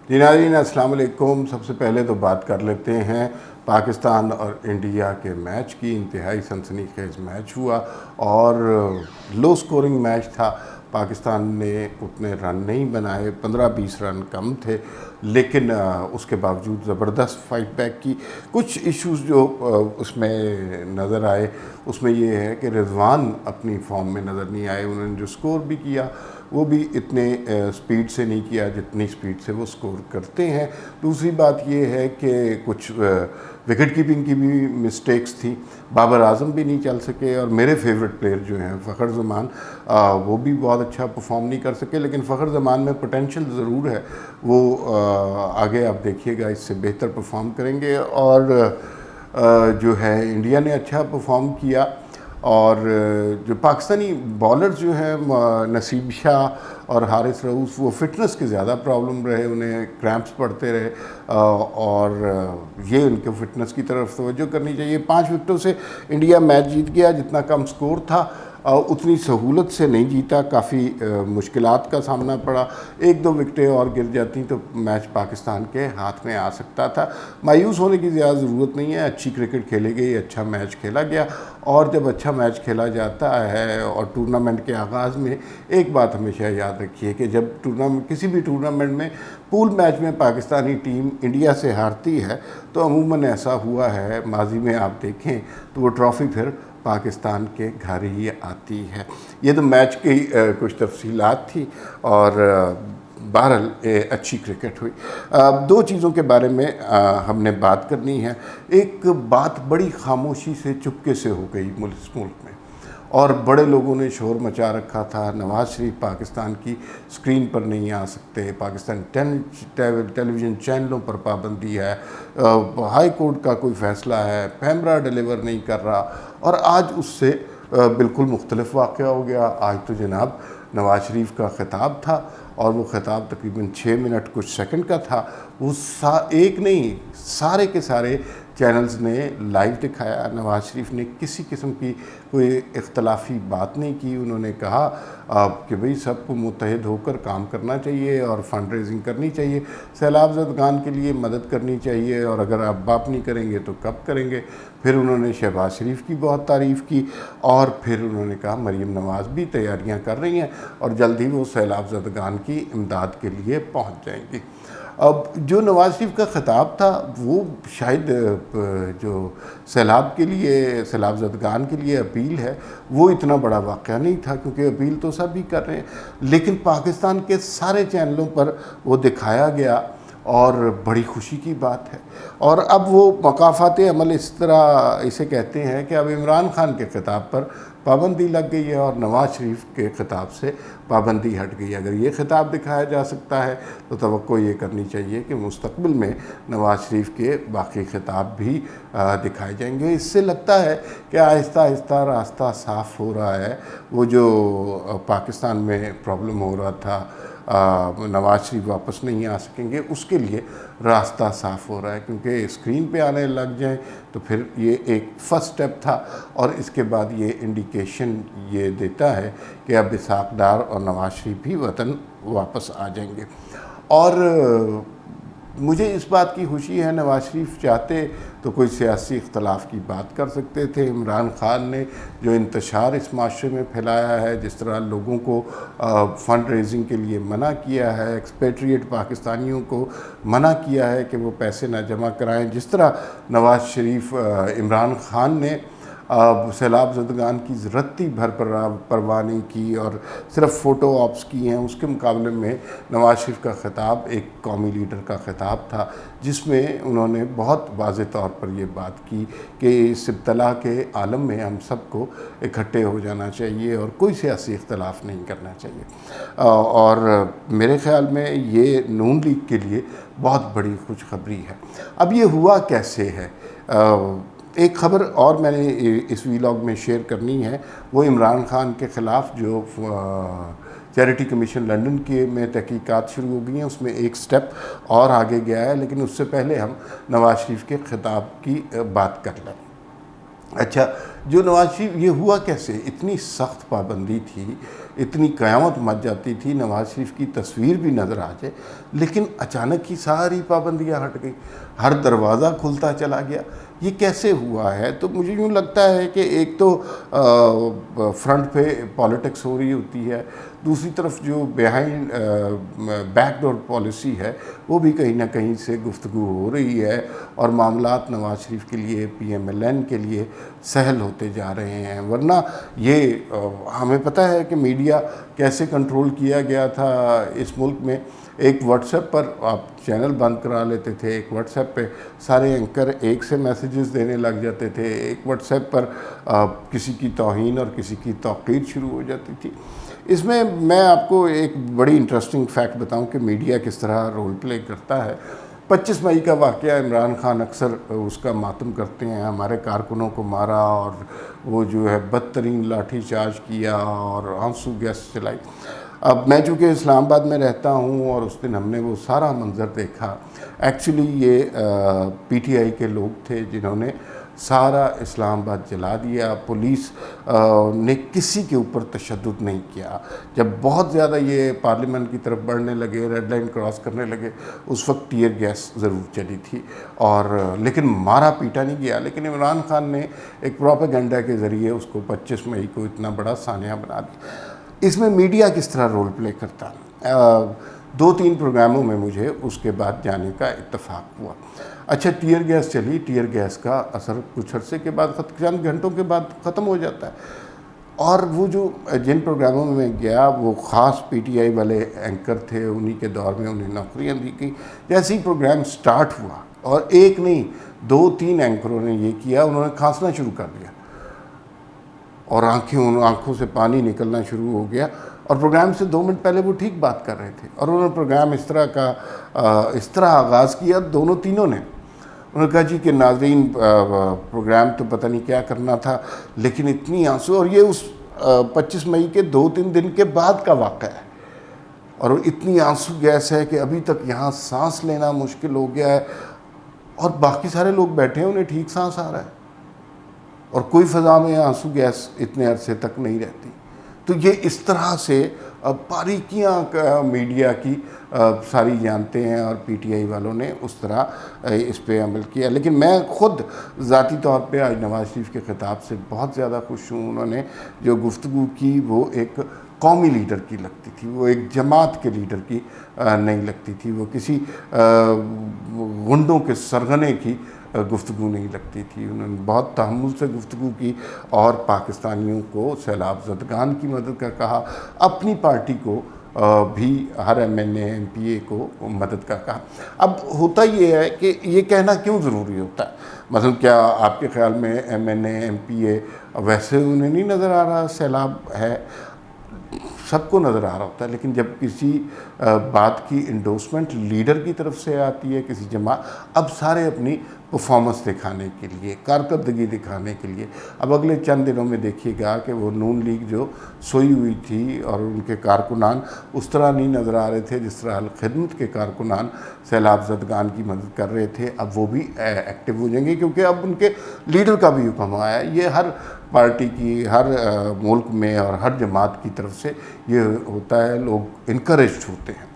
جی ناظرین السلام علیکم۔ سب سے پہلے تو بات کر لیتے ہیں پاکستان اور انڈیا کے میچ کی۔ انتہائی سنسنی خیز میچ ہوا اور لو سکورنگ میچ تھا۔ پاکستان نے اتنے رن نہیں بنائے، 15-20 رن کم تھے، لیکن اس کے باوجود زبردست فائٹ بیک کی۔ کچھ ایشوز جو اس میں نظر آئے اس میں یہ ہے کہ رضوان اپنی فارم میں نظر نہیں آئے۔ انہوں نے جو سکور بھی کیا وہ بھی اتنے سپیڈ سے نہیں کیا جتنی سپیڈ سے وہ سکور کرتے ہیں۔ دوسری بات یہ ہے کہ کچھ وکٹ کیپنگ کی بھی مسٹیکس تھی۔ بابر اعظم بھی نہیں چل سکے، اور میرے فیورٹ پلیئر جو ہیں فخر زمان، وہ بھی بہت اچھا پرفارم نہیں کر سکے، لیکن فخر زمان میں پوٹینشیل ضرور ہے۔ وہ آگے آپ دیکھیے گا اس سے بہتر پرفارم کریں گے۔ اور جو ہے انڈیا نے اچھا پرفارم کیا، اور جو پاکستانی بالرز جو ہیں نصیب شاہ اور حارث رؤوف، وہ فٹنس کے زیادہ پرابلم رہے، انہیں کریمپس پڑتے رہے، اور یہ ان کے فٹنس کی طرف توجہ کرنی چاہیے۔ 5 وکٹوں سے انڈیا میچ جیت گیا۔ جتنا کم سکور تھا اتنی سہولت سے نہیں جیتا، کافی مشکلات کا سامنا پڑا۔ 1-2 وکٹیں اور گر جاتی تو میچ پاکستان کے ہاتھ میں آ سکتا تھا۔ مایوس ہونے کی زیادہ ضرورت نہیں ہے، اچھی کرکٹ کھیلے گئی، اچھا میچ کھیلا گیا۔ اور جب اچھا میچ کھیلا جاتا ہے اور ٹورنامنٹ کے آغاز میں ایک بات ہمیشہ یاد رکھیے کہ جب کسی بھی ٹورنامنٹ میں پول میچ میں پاکستانی ٹیم انڈیا سے ہارتی ہے تو عموماً ایسا ہوا ہے، ماضی میں آپ دیکھیں تو وہ ٹرافی پھر پاکستان کے گھر ہی آتی ہے۔ یہ تو میچ کی کچھ تفصیلات تھی، اور بہرحال اچھی کرکٹ ہوئی۔ 2 چیزوں کے بارے میں ہم نے بات کرنی ہے۔ ایک بات بڑی خاموشی سے چپکے سے ہو گئی ملک میں، اور بڑے لوگوں نے شور مچا رکھا تھا۔ نواز شریف پاکستان کی سکرین پر نہیں آ سکتے، پاکستان ٹیلی ویژن چینلوں پر پابندی ہے، ہائی کورٹ کا کوئی فیصلہ ہے، پیمرا ڈیلیور نہیں کر رہا۔ اور آج اس سے بالکل مختلف واقعہ ہو گیا۔ آج تو جناب نواز شریف کا خطاب تھا، اور وہ خطاب تقریباً 6 منٹ کچھ سیکنڈ کا تھا۔ وہ ایک نہیں، سارے کے سارے چینلز نے لائیو دکھایا۔ نواز شریف نے کسی قسم کی کوئی اختلافی بات نہیں کی۔ انہوں نے کہا کہ بھئی سب کو متحد ہو کر کام کرنا چاہیے اور فنڈ ریزنگ کرنی چاہیے، سیلاب زدگان کے لیے مدد کرنی چاہیے، اور اگر آپ باپ نہیں کریں گے تو کب کریں گے۔ پھر انہوں نے شہباز شریف کی بہت تعریف کی، اور پھر انہوں نے کہا مریم نواز بھی تیاریاں کر رہی ہیں اور جلد ہی وہ سیلاب زدگان کی امداد کے لیے پہنچ جائیں گی۔ اب جو نواز شریف کا خطاب تھا وہ شاید جو سیلاب زدگان کے لیے اپیل ہے وہ اتنا بڑا واقعہ نہیں تھا، کیونکہ اپیل تو سب ہی کر رہے ہیں، لیکن پاکستان کے سارے چینلوں پر وہ دکھایا گیا، اور بڑی خوشی کی بات ہے۔ اور اب وہ مقافات عمل اس طرح اسے کہتے ہیں کہ اب عمران خان کے خطاب پر پابندی لگ گئی ہے، اور نواز شریف کے خطاب سے پابندی ہٹ گئی۔ اگر یہ خطاب دکھایا جا سکتا ہے تو توقع یہ کرنی چاہیے کہ مستقبل میں نواز شریف کے باقی خطاب بھی دکھائے جائیں گے۔ اس سے لگتا ہے کہ آہستہ آہستہ راستہ صاف ہو رہا ہے۔ وہ جو پاکستان میں پرابلم ہو رہا تھا، نواز شریف واپس نہیں آ سکیں گے، اس کے لیے راستہ صاف ہو رہا ہے، کیونکہ اسکرین پہ آنے لگ جائیں تو پھر یہ ایک فرسٹ سٹیپ تھا، اور اس کے بعد یہ انڈیکیشن یہ دیتا ہے کہ اب اسحاق ڈار اور نواز شریف بھی وطن واپس آ جائیں گے۔ اور مجھے اس بات کی خوشی ہے، نواز شریف چاہتے تو کوئی سیاسی اختلاف کی بات کر سکتے تھے۔ عمران خان نے جو انتشار اس معاشرے میں پھیلایا ہے، جس طرح لوگوں کو فنڈ ریزنگ کے لیے منع کیا ہے، ایکسپیٹریٹ پاکستانیوں کو منع کیا ہے کہ وہ پیسے نہ جمع کرائیں، جس طرح نواز شریف عمران خان نے سیلاب زدگان کی رتی بھر پرواہ نہیں کی اور صرف فوٹو آپس کی ہیں، اس کے مقابلے میں نواز شریف کا خطاب ایک قومی لیڈر کا خطاب تھا، جس میں انہوں نے بہت واضح طور پر یہ بات کی کہ اس ابتلا کے عالم میں ہم سب کو اکٹھے ہو جانا چاہیے اور کوئی سیاسی اختلاف نہیں کرنا چاہیے۔ اور میرے خیال میں یہ نون لیگ کے لیے بہت بڑی خوشخبری ہے۔ اب یہ ہوا کیسے ہے؟ ایک خبر اور میں نے اس ویلاگ میں شیئر کرنی ہے، وہ عمران خان کے خلاف جو چیریٹی کمیشن لنڈن کے میں تحقیقات شروع ہو گئی ہیں، اس میں ایک سٹیپ اور آگے گیا ہے، لیکن اس سے پہلے ہم نواز شریف کے خطاب کی بات کر لیں۔ اچھا، جو نواز شریف یہ ہوا کیسے؟ اتنی سخت پابندی تھی، اتنی قیامت مچ جاتی تھی، نواز شریف کی تصویر بھی نظر آ جائے، لیکن اچانک ہی ساری پابندیاں ہٹ گئی، ہر دروازہ کھلتا چلا گیا. یہ کیسے ہوا ہے؟ تو مجھے یوں لگتا ہے کہ ایک تو فرنٹ پہ پالیٹکس ہو رہی ہوتی ہے، دوسری طرف جو بیہائنڈ بیک ڈور پالیسی ہے وہ بھی کہیں نہ کہیں سے گفتگو ہو رہی ہے، اور معاملات نواز شریف کے لیے، پی ایم ایل این کے لیے سہل ہوتے جا رہے ہیں. ورنہ یہ ہمیں پتہ ہے کہ میڈیا کیسے کنٹرول کیا گیا تھا اس ملک میں. ایک واٹس ایپ پر آپ چینل بند کرا لیتے تھے، ایک واٹس ایپ پہ سارے اینکر ایک سے میسیجز دینے لگ جاتے تھے، ایک واٹس ایپ پر کسی کی توہین اور کسی کی توقیر شروع ہو جاتی تھی. اس میں آپ کو ایک بڑی انٹرسٹنگ فیکٹ بتاؤں کہ میڈیا کس طرح رول پلے کرتا ہے. 25 مئی کا واقعہ عمران خان اکثر اس کا ماتم کرتے ہیں، ہمارے کارکنوں کو مارا اور وہ جو ہے بدترین لاٹھی چارج کیا اور آنسو گیس چلائی. اب میں چونکہ اسلام آباد میں رہتا ہوں اور اس دن ہم نے وہ سارا منظر دیکھا. ایکچولی یہ پی ٹی آئی کے لوگ تھے جنہوں نے سارا اسلام آباد جلا دیا. پولیس نے کسی کے اوپر تشدد نہیں کیا. جب بہت زیادہ یہ پارلیمنٹ کی طرف بڑھنے لگے، ریڈ لائن کراس کرنے لگے، اس وقت ٹیئر گیس ضرور چلی تھی، اور لیکن مارا پیٹا نہیں گیا. لیکن عمران خان نے ایک پروپیگنڈا کے ذریعے اس کو 25 مئی کو اتنا بڑا سانحہ بنا دیا. اس میں میڈیا کس طرح رول پلے کرتا؟ 2-3 پروگراموں میں مجھے اس کے بعد جانے کا اتفاق ہوا. اچھا، ٹیئر گیس چلی، ٹیئر گیس کا اثر کچھ عرصے کے بعد، چند گھنٹوں کے بعد ختم ہو جاتا ہے. اور وہ جو جن پروگراموں میں گیا وہ خاص پی ٹی آئی والے اینکر تھے، انہی کے دور میں انہیں نوکریاں دی گئی. جیسے ہی پروگرام سٹارٹ ہوا، اور ایک نہیں 2-3 اینکروں نے یہ کیا، انہوں نے کھانسنا شروع کر دیا اور آنکھوں سے پانی نکلنا شروع ہو گیا. اور پروگرام سے 2 منٹ پہلے وہ ٹھیک بات کر رہے تھے، اور انہوں نے پروگرام اس طرح آغاز کیا، تینوں نے. انہوں نے کہا جی کہ ناظرین، پروگرام تو پتہ نہیں کیا کرنا تھا، لیکن اتنی آنسو، اور یہ اس 25 مئی کے 2-3 دن کے بعد کا واقعہ ہے، اور اتنی آنسو گیس ہے کہ ابھی تک یہاں سانس لینا مشکل ہو گیا ہے، اور باقی سارے لوگ بیٹھے ہیں، انہیں ٹھیک سانس آ رہا ہے، اور کوئی فضا میں آنسو گیس اتنے عرصے تک نہیں رہتی. تو یہ اس طرح سے باریکیاں میڈیا کی ساری جانتے ہیں، اور پی ٹی آئی والوں نے اس طرح اس پہ عمل کیا. لیکن میں خود ذاتی طور پہ آج نواز شریف کے خطاب سے بہت زیادہ خوش ہوں. انہوں نے جو گفتگو کی وہ ایک قومی لیڈر کی لگتی تھی، وہ ایک جماعت کے لیڈر کی نہیں لگتی تھی، وہ کسی غنڈوں کے سرغنے کی گفتگو نہیں لگتی تھی. انہوں نے بہت تحمل سے گفتگو کی، اور پاکستانیوں کو، سیلاب زدگان کی مدد کا کہا، اپنی پارٹی کو بھی، ہر M N A M P A کو مدد کا کہا. اب ہوتا یہ ہے کہ یہ کہنا کیوں ضروری ہوتا ہے؟ مثلا کیا آپ کے خیال میں M N A M P A ویسے انہیں نہیں نظر آ رہا سیلاب ہے؟ سب کو نظر آ رہا ہوتا ہے، لیکن جب کسی بات کی انڈورسمنٹ لیڈر کی طرف سے آتی ہے، کسی جماعت، اب سارے اپنی پرفارمنس دکھانے کے لیے، کارکردگی دکھانے کے لیے. اب اگلے چند دنوں میں دیکھیے گا کہ وہ نون لیگ جو سوئی ہوئی تھی اور ان کے کارکنان اس طرح نہیں نظر آ رہے تھے جس طرح الخدمت کے کارکنان سیلاب زدگان کی مدد کر رہے تھے. اب وہ بھی ایکٹیو ہو جائیں گے، کیونکہ اب ان کے لیڈر کا بھی حکم آیا. یہ ہر پارٹی کی، ہر ملک میں اور ہر جماعت کی طرف سے یہ ہوتا ہے، لوگ انکریجڈ ہوتے ہیں.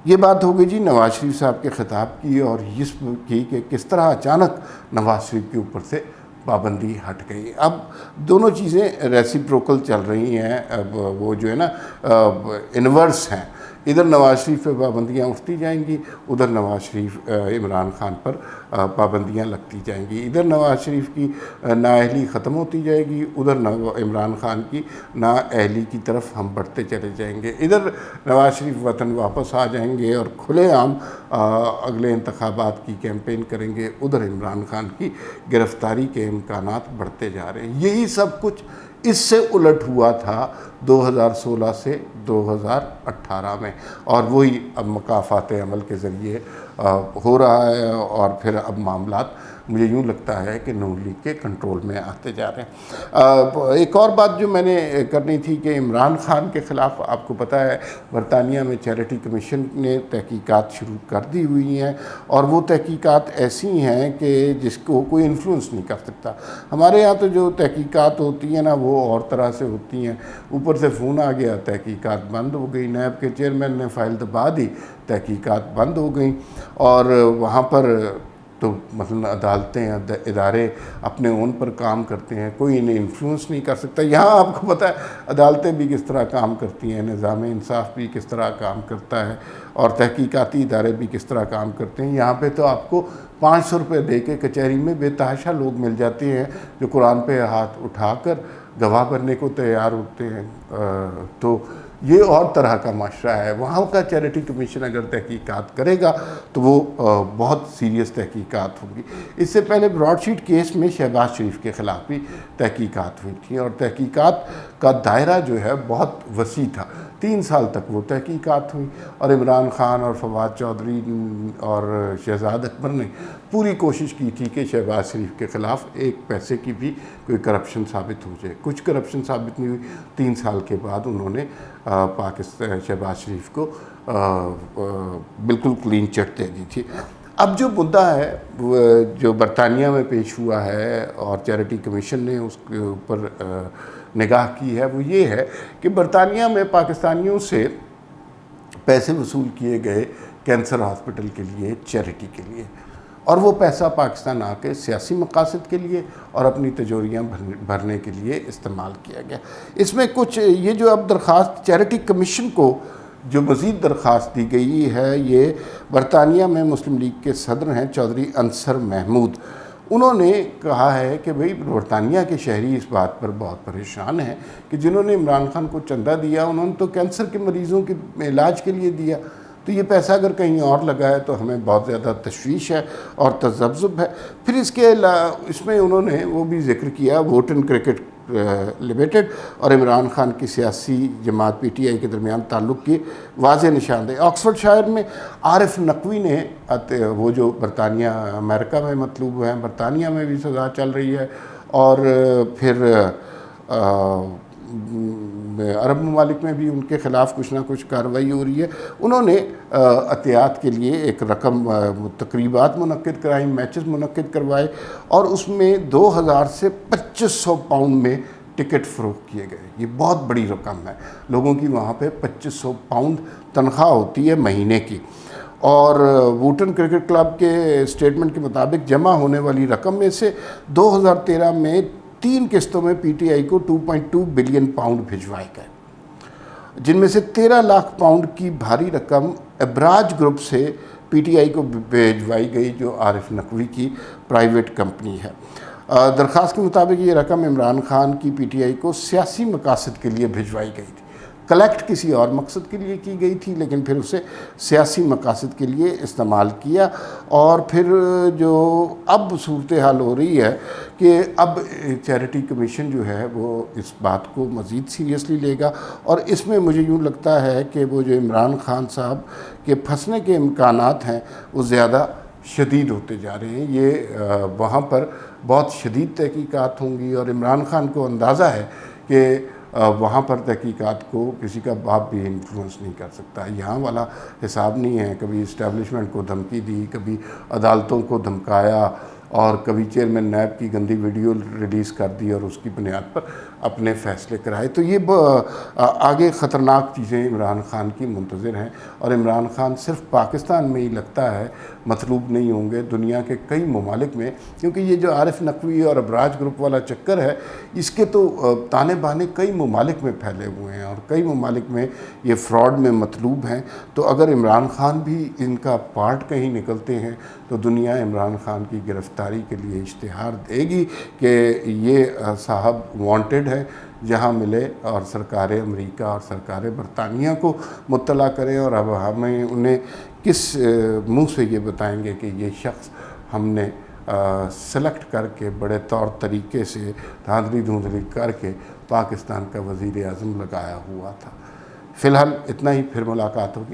یہ بات ہو گئی جی نواز شریف صاحب کے خطاب کی، اور اس کی کہ کس طرح اچانک نواز شریف کے اوپر سے پابندی ہٹ گئی. اب دونوں چیزیں ریسیپروکل چل رہی ہیں. اب وہ جو ہے نا انورس ہیں. ادھر نواز شریف پہ پابندیاں اٹھتی جائیں گی، ادھر نواز شریف عمران خان پر پابندیاں لگتی جائیں گی. ادھر نواز شریف کی نااہلی ختم ہوتی جائے گی، ادھر عمران خان کی نااہلی کی طرف ہم بڑھتے چلے جائیں گے. ادھر نواز شریف وطن واپس آ جائیں گے اور کھلے عام اگلے انتخابات کی کیمپین کریں گے، ادھر عمران خان کی گرفتاری کے امکانات بڑھتے جا رہے ہیں. یہی سب کچھ اس سے الٹ ہوا تھا 2016 سے 2018 میں، اور وہی اب مکافات عمل کے ذریعے ہو رہا ہے، اور پھر اب معاملات مجھے یوں لگتا ہے کہ نون لیگ کے کنٹرول میں آتے جا رہے ہیں۔ ایک اور بات جو میں نے کرنی تھی کہ عمران خان کے خلاف آپ کو پتہ ہے برطانیہ میں چیریٹی کمیشن نے تحقیقات شروع کر دی ہوئی ہیں، اور وہ تحقیقات ایسی ہیں کہ جس کو کوئی انفلوئنس نہیں کر سکتا۔ ہمارے یہاں تو جو تحقیقات ہوتی ہیں نا وہ اور طرح سے ہوتی ہیں، اوپر سے فون آ گیا تحقیقات بند ہو گئی، نیب کے چیئرمین نے فائل دبا دی، تحقیقات بند ہو گئیں، اور وہاں پر تو مثلا عدالتیں ادارے اپنے اون پر کام کرتے ہیں، کوئی انہیں انفلوئنس نہیں کر سکتا۔ یہاں آپ کو پتہ ہے عدالتیں بھی کس طرح کام کرتی ہیں، نظام انصاف بھی کس طرح کام کرتا ہے، اور تحقیقاتی ادارے بھی کس طرح کام کرتے ہیں۔ یہاں پہ تو آپ کو 500 روپے دے کے کچہری میں بے تحاشا لوگ مل جاتے ہیں جو قرآن پہ ہاتھ اٹھا کر گواہ بننے کو تیار ہوتے ہیں۔ تو یہ اور طرح کا معاشرہ ہے۔ وہاں کا چیریٹی کمیشن اگر تحقیقات کرے گا تو وہ بہت سیریس تحقیقات ہوں گی۔ اس سے پہلے براڈ شیٹ کیس میں شہباز شریف کے خلاف بھی تحقیقات ہوئی تھیں، اور تحقیقات کا دائرہ جو ہے بہت وسیع تھا۔ 3 سال تک وہ تحقیقات ہوئی، اور عمران خان اور فواد چودھری اور شہزاد اکبر نے پوری کوشش کی تھی کہ شہباز شریف کے خلاف ایک پیسے کی بھی کوئی کرپشن ثابت ہو جائے۔ کچھ کرپشن ثابت نہیں ہوئی۔ 3 سال کے بعد انہوں نے پاکستان شہباز شریف کو بالکل کلین چٹ دے دی تھی۔ اب جو مدعا ہے جو برطانیہ میں پیش ہوا ہے اور چیریٹی کمیشن نے اس کے اوپر نگاہ کی ہے، وہ یہ ہے کہ برطانیہ میں پاکستانیوں سے پیسے وصول کیے گئے کینسر ہاسپٹل کے لیے، چیریٹی کے لیے، اور وہ پیسہ پاکستان آ کے سیاسی مقاصد کے لیے اور اپنی تجوریاں بھرنے کے لیے استعمال کیا گیا۔ اس میں کچھ یہ جو اب درخواست چیریٹی کمیشن کو جو مزید درخواست دی گئی ہے، یہ برطانیہ میں مسلم لیگ کے صدر ہیں چودھری انصر محمود۔ انہوں نے کہا ہے کہ بھئی برطانیہ کے شہری اس بات پر بہت پریشان ہیں کہ جنہوں نے عمران خان کو چندہ دیا انہوں نے تو کینسر کے مریضوں کے علاج کے لیے دیا، تو یہ پیسہ اگر کہیں اور لگا ہے تو ہمیں بہت زیادہ تشویش ہے اور تذبذب ہے۔ پھر اس میں انہوں نے وہ بھی ذکر کیا ووٹ اینڈ کرکٹ لمیٹڈ اور عمران خان کی سیاسی جماعت پی ٹی آئی کے درمیان تعلق کی واضح نشاندہی۔ آکسفورڈ شائر میں عارف نقوی نے وہ جو برطانیہ امریکہ میں مطلوب ہیں، برطانیہ میں بھی سزا چل رہی ہے، اور پھر عرب ممالک میں بھی ان کے خلاف کچھ نہ کچھ کارروائی ہو رہی ہے۔ انہوں نے احتیاط کے لیے ایک رقم تقریبات منعقد کرائی، میچز منعقد کروائے، اور اس میں 2000 سے 2500 پاؤنڈ میں ٹکٹ فروخت کیے گئے۔ یہ بہت بڑی رقم ہے، لوگوں کی وہاں پہ 2500 پاؤنڈ تنخواہ ہوتی ہے مہینے کی۔ اور ووٹن کرکٹ کلب کے اسٹیٹمنٹ کے مطابق جمع ہونے والی رقم میں سے 2013 میں 3 قسطوں میں پی ٹی آئی کو 2.2 بلین پاؤنڈ بھجوائے گئے، جن میں سے 13 لاکھ پاؤنڈ کی بھاری رقم ابراج گروپ سے پی ٹی آئی کو بھجوائی گئی، جو عارف نقوی کی پرائیویٹ کمپنی ہے۔ درخواست کے مطابق یہ رقم عمران خان کی پی ٹی آئی کو سیاسی مقاصد کے لیے بھجوائی گئی تھی۔ کلیکٹ کسی اور مقصد کے لیے کی گئی تھی، لیکن پھر اسے سیاسی مقاصد کے لیے استعمال کیا۔ اور پھر جو اب صورتحال ہو رہی ہے کہ اب چیریٹی کمیشن جو ہے وہ اس بات کو مزید سیریسلی لے گا، اور اس میں مجھے یوں لگتا ہے کہ وہ جو عمران خان صاحب کے پھنسنے کے امکانات ہیں وہ زیادہ شدید ہوتے جا رہے ہیں۔ یہ وہاں پر بہت شدید تحقیقات ہوں گی، اور عمران خان کو اندازہ ہے کہ وہاں پر تحقیقات کو کسی کا باپ بھی انفلوئنس نہیں کر سکتا۔ یہاں والا حساب نہیں ہے، کبھی اسٹیبلشمنٹ کو دھمکی دی، کبھی عدالتوں کو دھمکایا، اور کبھی چیئرمین نیب کی گندی ویڈیو ریلیز کر دی اور اس کی بنیاد پر اپنے فیصلے کرائے۔ تو یہ آگے خطرناک چیزیں عمران خان کی منتظر ہیں، اور عمران خان صرف پاکستان میں ہی لگتا ہے مطلوب نہیں ہوں گے، دنیا کے کئی ممالک میں، کیونکہ یہ جو عارف نقوی اور ابراج گروپ والا چکر ہے اس کے تو تانے بانے کئی ممالک میں پھیلے ہوئے ہیں، اور کئی ممالک میں یہ فراڈ میں مطلوب ہیں۔ تو اگر عمران خان بھی ان کا پارٹ کہیں نکلتے ہیں تو دنیا عمران خان کی گرفتاری کے لیے اشتہار دے گی کہ یہ صاحب وانٹڈ ہے، جہاں ملے، اور سرکار امریکہ اور سرکار برطانیہ کو مطلع کریں، اور اب ہمیں انہیں کس منہ سے یہ بتائیں گے کہ یہ شخص ہم نے سلیکٹ کر کے بڑے طور طریقے سے دھاندلی دھوندلی کر کے پاکستان کا وزیر اعظم لگایا ہوا تھا۔ فی الحال اتنا ہی، پھر ملاقات ہوگی۔